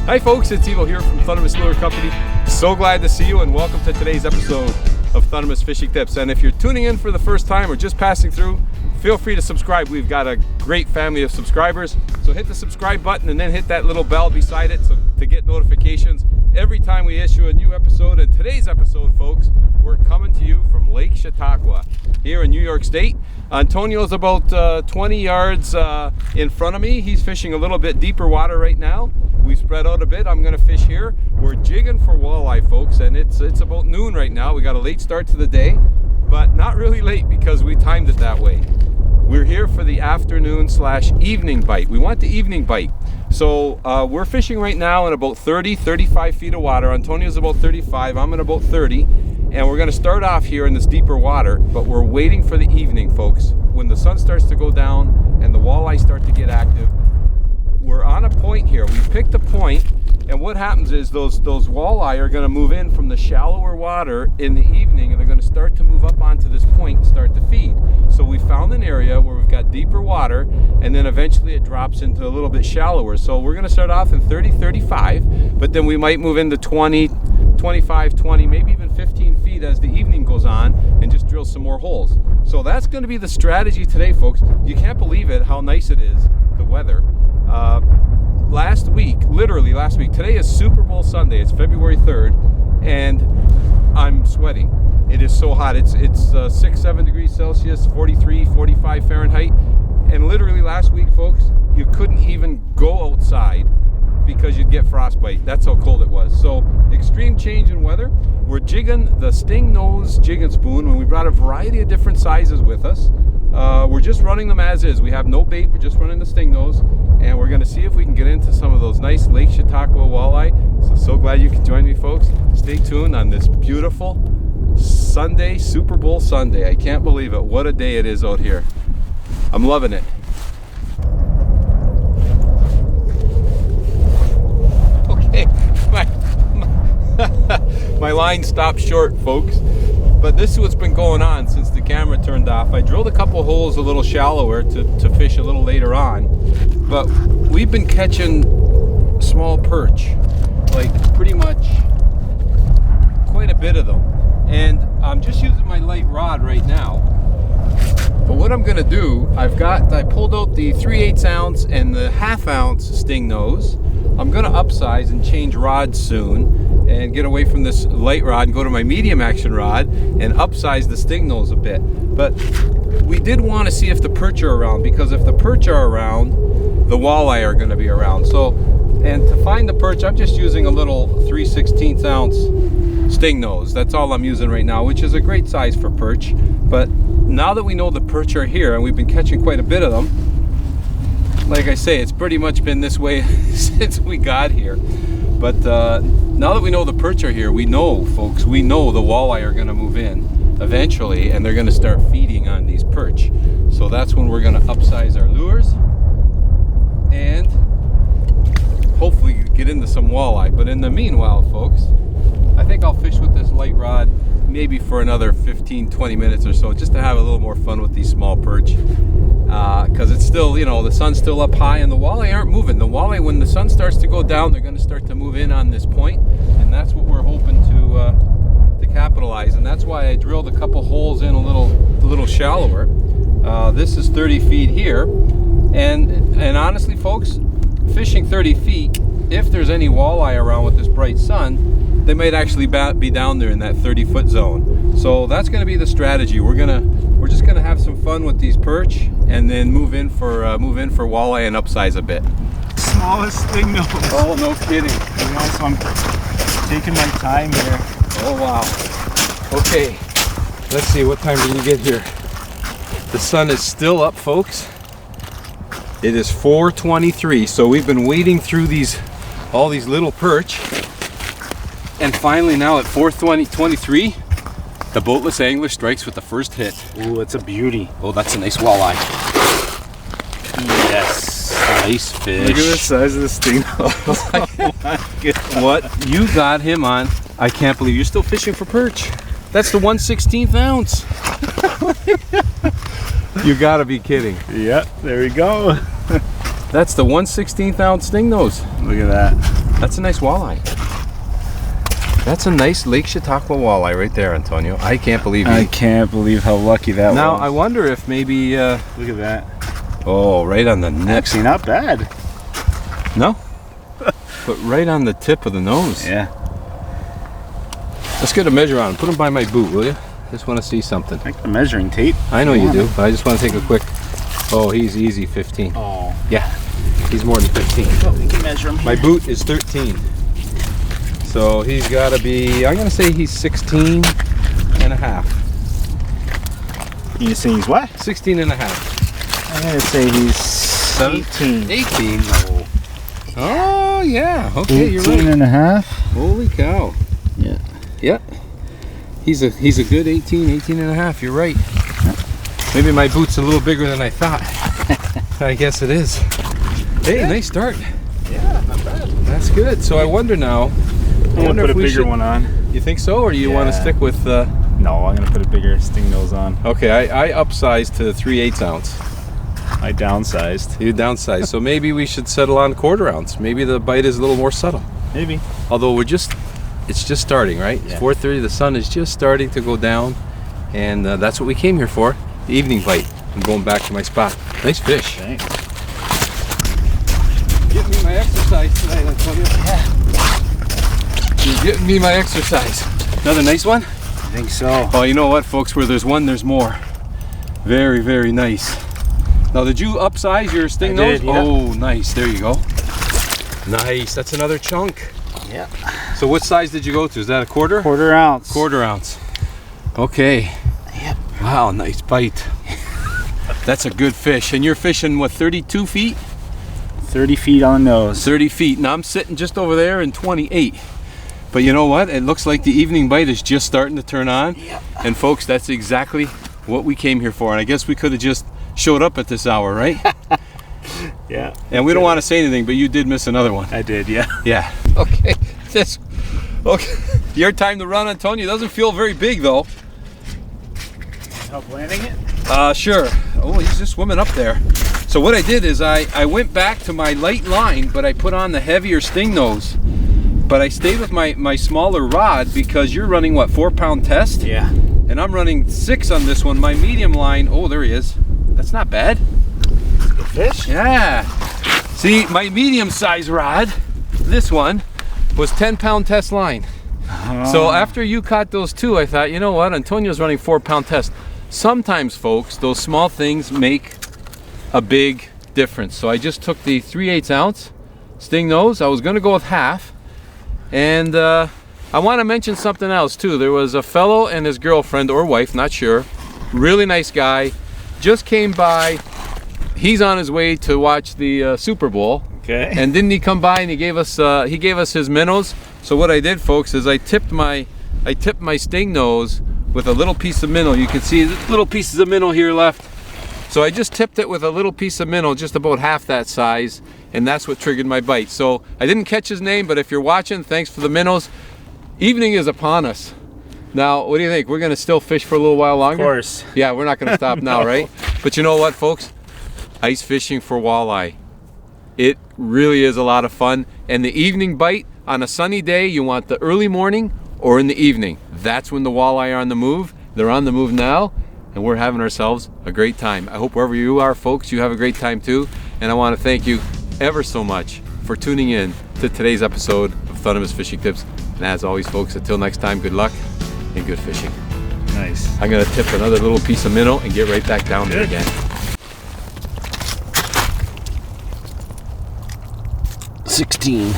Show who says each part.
Speaker 1: Hi folks, it's Evo here from Thundermist Lure Company. So glad to see you and welcome to today's episode of Thundermist Fishing Tips. And if you're tuning in for the first time or just passing through, feel free to subscribe. We've got a great family of subscribers. So hit the subscribe button and then hit that little bell beside it to get notifications every time we issue a new episode. And today's episode, folks, we're coming to you from Lake Chautauqua here in New York State. Antonio's about 20 yards in front of me. He's fishing a little bit deeper water right now. We spread out a bit. I'm gonna fish here. We're jigging for walleye, folks, and it's about noon right now. We got a late start to the day, but not really late because we timed it that way. We're here for the afternoon / evening bite. We want the evening bite. So we're fishing right now in about 35 feet of water. Antonio's about 35, I'm at about 30. And we're gonna start off here in this deeper water, but we're waiting for the evening, folks. When the sun starts to go down and the walleye start to get active, we're on a point here. We picked a point, and what happens is those walleye are gonna move in from the shallower water in the evening, and they're gonna start to move up onto this point and start to feed. So we found an area where we've got deeper water, and then eventually it drops into a little bit shallower. So we're gonna start off in 35, but then we might move into 20, 25, 20, maybe even 15 feet as the evening goes on, and just drill some more holes. So that's gonna be the strategy today, folks. You can't believe it, how nice it is, the weather. Last week, literally last week, today is Super Bowl Sunday, it's February 3rd, and I'm sweating. It is so hot. It's 6-7 degrees Celsius, 43, 45 Fahrenheit, and literally last week, folks, you couldn't even go outside because you'd get frostbite. That's how cold it was. So extreme change in weather. We're jigging the Stingnose Jigging spoon, and we brought a variety of different sizes with us. We're just running them as is. We have no bait, we're just running the Stingnose, and we're gonna see if we can get into some of those nice Lake Chautauqua walleye. So glad you could join me, folks. Stay tuned on this beautiful Sunday, Super Bowl Sunday. I can't believe it. What a day it is out here. I'm loving it. Okay, my line stopped short, folks. But this is what's been going on since the camera turned off. I drilled a couple holes a little shallower to fish a little later on. But we've been catching small perch, like pretty much quite a bit of them. And I'm just using my light rod right now. But what I'm gonna do, I pulled out the 3/8 ounce and the 1/2 ounce Stingnose. I'm gonna upsize and change rods soon and get away from this light rod and go to my medium action rod and upsize the Stingnose a bit. But we did want to see if the perch are around, because if the perch are around, the walleye are gonna be around. So, and to find the perch, I'm just using a little 3/16 ounce Stingnose. That's all I'm using right now, which is a great size for perch. But now that we know the perch are here, and we've been catching quite a bit of them, like I say, it's pretty much been this way since we got here. But now that we know the perch are here, we know, folks, we know the walleye are gonna move in eventually, and they're gonna start feeding on these perch. So that's when we're gonna upsize our lures and hopefully get into some walleye. But in the meanwhile, folks, I think I'll fish with this light rod maybe for another 15-20 minutes or so, just to have a little more fun with these small perch. Because it's still, you know, the sun's still up high and the walleye aren't moving. The walleye, when the sun starts to go down, they're going to start to move in on this point, and that's what we're hoping to capitalize. And that's why I drilled a couple holes in a little shallower. This is 30 feet here, and honestly, folks, fishing 30 feet, if there's any walleye around with this bright sun, they might actually be down there in that 30-foot zone. So that's going to be the strategy. We're just gonna have some fun with these perch, and then move in for walleye and upsize a bit.
Speaker 2: Smallest Stingnose.
Speaker 1: Oh, no kidding.
Speaker 2: You know, so I'm taking my time here.
Speaker 1: Oh wow. Okay, let's see, what time did you get here? The sun is still up, folks. It is 4:23, so we've been wading through all these little perch, and finally now at 4:23, the boatless angler strikes with the first hit.
Speaker 2: Ooh, that's a beauty.
Speaker 1: Oh, that's a nice walleye. Yes, nice fish.
Speaker 2: Look at the size of the Stingnose. Oh my goodness.
Speaker 1: What you got him on? I can't believe you're still fishing for perch. That's the 1/16 ounce. You gotta be kidding.
Speaker 2: Yep, there we go.
Speaker 1: That's the 1/16 ounce Stingnose.
Speaker 2: Look at that.
Speaker 1: That's a nice walleye. That's a nice Lake Chautauqua walleye right there, Antonio. I can't believe
Speaker 2: I can't believe how lucky that was.
Speaker 1: Now, I wonder if maybe...
Speaker 2: Look at that.
Speaker 1: Oh, right on the nip.
Speaker 2: Actually, not bad.
Speaker 1: No? But right on the tip of the nose.
Speaker 2: Yeah.
Speaker 1: Let's get a measure on him. Put him by my boot, will you? Just want to see something.
Speaker 2: Like the measuring tape.
Speaker 1: I know you do, but I just want to take a quick... Oh, he's easy 15.
Speaker 2: Oh.
Speaker 1: Yeah, he's more than 15.
Speaker 2: Oh, we can measure him.
Speaker 1: My boot is 13. So he's got to be, I'm going to say he's 16 and a half.
Speaker 2: You say he's what?
Speaker 1: 16 and a half.
Speaker 2: I'm going to say he's 18.
Speaker 1: 18. No. Oh, yeah. Okay, you're
Speaker 2: 18
Speaker 1: right.
Speaker 2: and a half.
Speaker 1: Holy cow.
Speaker 2: Yeah.
Speaker 1: Yeah. He's a good 18 and a half. You're right. Maybe my boot's a little bigger than I thought. I guess it is. Hey,
Speaker 2: Yeah.
Speaker 1: nice start.
Speaker 2: Yeah, not bad.
Speaker 1: That's good. So I wonder now.
Speaker 2: I'm going to put a bigger one on.
Speaker 1: You think so, or do you want to stick with...
Speaker 2: No, I'm going to put a bigger Stingnose on.
Speaker 1: Okay, I upsized to 3/8 ounce.
Speaker 2: I downsized.
Speaker 1: You downsized, so maybe we should settle on 1/4 ounce. Maybe the bite is a little more subtle.
Speaker 2: Maybe.
Speaker 1: Although it's just starting, right?
Speaker 2: Yeah.
Speaker 1: It's 4:30, the sun is just starting to go down, and that's what we came here for, the evening bite. I'm going back to my spot. Nice fish.
Speaker 2: Thanks.
Speaker 1: Getting me my exercise tonight, Antonio. Yeah. You're getting me my exercise. Another nice one?
Speaker 2: I think so.
Speaker 1: Oh, you know what, folks? Where there's one, there's more. Very, very nice. Now, did you upsize your Stingnose?
Speaker 2: I did, yeah.
Speaker 1: Oh, nice. There you go. Nice. That's another chunk.
Speaker 2: Yeah.
Speaker 1: So what size did you go to? Is that a 1/4?
Speaker 2: 1/4 ounce.
Speaker 1: 1/4 ounce. Okay.
Speaker 2: Yep.
Speaker 1: Wow, nice bite. That's a good fish. And you're fishing, what, 32 feet?
Speaker 2: 30 feet on the nose.
Speaker 1: 30 feet. Now I'm sitting just over there in 28. But you know what? It looks like the evening bite is just starting to turn on.
Speaker 2: Yep.
Speaker 1: And folks, that's exactly what we came here for. And I guess we could have just showed up at this hour, right?
Speaker 2: Yeah.
Speaker 1: And we don't want to say anything, but you did miss another one.
Speaker 2: I did, yeah.
Speaker 1: Yeah. Okay. Okay. Your time to run, Antonio. Doesn't feel very big though.
Speaker 2: Help landing it?
Speaker 1: Sure. Oh, he's just swimming up there. So what I did is I went back to my light line, but I put on the heavier Stingnose. But I stayed with my smaller rod because you're running, what, 4-pound test?
Speaker 2: Yeah.
Speaker 1: And I'm running 6 on this one. My medium line, oh, there he is. That's not bad.
Speaker 2: Good fish?
Speaker 1: Yeah. See, my medium size rod, this one, was 10-pound test line. So after you caught those 2, I thought, you know what, Antonio's running 4-pound test. Sometimes, folks, those small things make a big difference. So I just took the 3/8 ounce Stingnose. I was going to go with half. And I want to mention something else too. There was a fellow and his girlfriend or wife, not sure. Really nice guy. Just came by. He's on his way to watch the Super Bowl.
Speaker 2: Okay.
Speaker 1: And didn't he come by and he gave us his minnows. So what I did, folks, is I tipped my Stingnose with a little piece of minnow. You can see little pieces of minnow here left. So I just tipped it with a little piece of minnow, just about half that size, and that's what triggered my bite. So I didn't catch his name, but if you're watching, thanks for the minnows. Evening is upon us. Now, what do you think? We're gonna still fish for a little while longer?
Speaker 2: Of course.
Speaker 1: Yeah, we're not gonna stop now,
Speaker 2: No.
Speaker 1: right? But you know what, folks? Ice fishing for walleye. It really is a lot of fun. And the evening bite, on a sunny day, you want the early morning or in the evening. That's when the walleye are on the move. They're on the move now, and we're having ourselves a great time. I hope wherever you are, folks, you have a great time too. And I want to thank you ever so much for tuning in to today's episode of Thundermist Fishing Tips. And as always, folks, until next time, good luck and good fishing.
Speaker 2: Nice.
Speaker 1: I'm gonna tip another little piece of minnow and get right back down there again.
Speaker 2: 16.